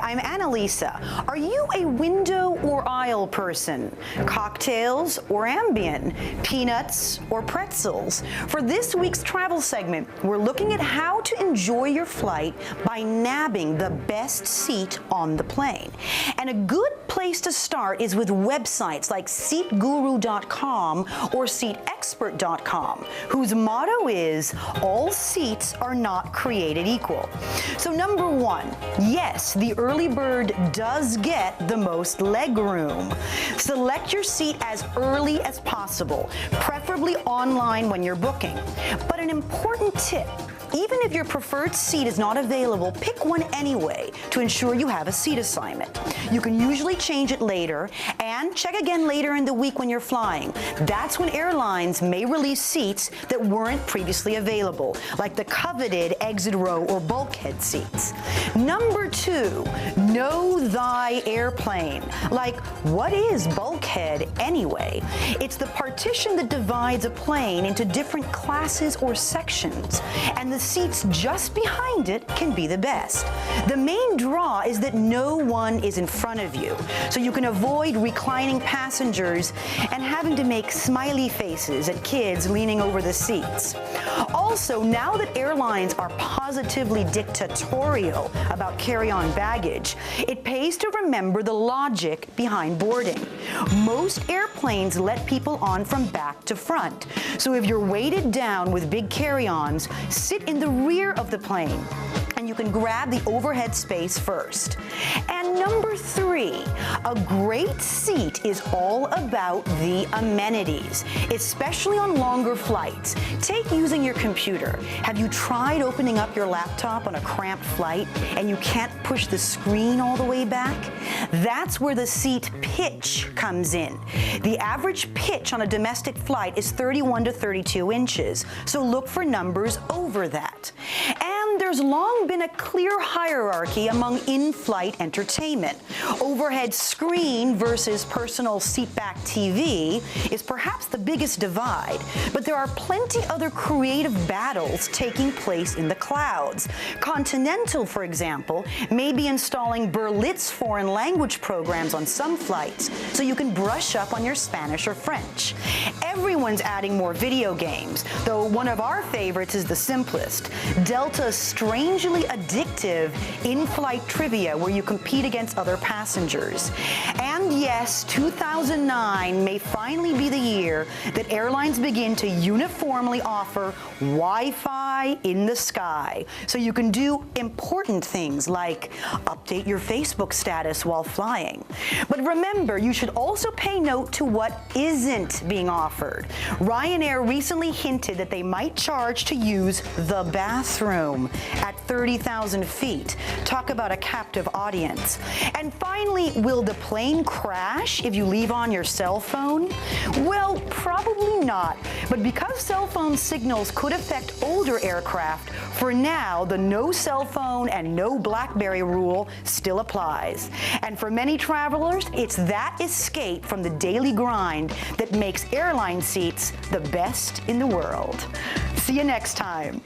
I'm AnneLise. Are you a window or aisle person? Cocktails or ambient? Peanuts or pretzels? For this week's travel segment, we're looking at how to enjoy your flight by nabbing the best seat on the plane. And a good place to start is with websites like seatguru.com or seatexpert.com, whose motto is, all seats are not created equal. So number one, yes, the early bird does get the most leg room. Select your seat as early as possible, preferably online when you're booking. But an important tip, even if your preferred seat is not available, pick one anyway to ensure you have a seat assignment. You can usually change it later, and check again later in the week when you're flying. That's when airlines may release seats that weren't previously available, like the coveted exit row or bulkhead seats. Number two, know thy airplane. Like, what is bulkhead anyway? It's the partition that divides a plane into different classes or sections, and the seats just behind it can be the best. The main draw is that no one is in front of you, so you can avoid reclining passengers and having to make smiley faces at kids leaning over the seats. Also, now that airlines are positively dictatorial about carry-on baggage, it pays to remember the logic behind boarding. Most airplanes let people on from back to front, so if you're weighted down with big carry-ons, sit in the rear of the plane, and you can grab the overhead space first. And number three, a great seat is all about the amenities, especially on longer flights. Take using your computer. Have you tried opening up your laptop on a cramped flight and you can't push the screen all the way back? That's where the seat pitch comes in. The average pitch on a domestic flight is 31 to 32 inches, so look for numbers over that. And there's long been a clear hierarchy among in-flight entertainment. Overhead screen versus personal seatback TV is perhaps the biggest divide, but there are plenty other creative battles taking place in the clouds. Continental, for example, may be installing Berlitz foreign language programs on some flights so you can brush up on your Spanish or French. Everyone's adding more video games, though one of our favorites is the simplest, Delta's strangely addictive in-flight trivia where you compete against other passengers. And yes, 2009 may finally be the year that airlines begin to uniformly offer Wi-Fi in the sky, so you can do important things like update your Facebook status while flying. But remember, you should also pay note to what isn't being offered. Ryanair recently hinted that they might charge to use the bathroom at 30,000 feet. Talk about a captive audience. And finally, will the plane crash if you leave on your cell phone? Well, probably not. But because cell phone signals could affect older aircraft, for now, the no cell phone and no BlackBerry rule still applies. And for many travelers, it's that escape from the daily grind that makes airline seats the best in the world. See you next time.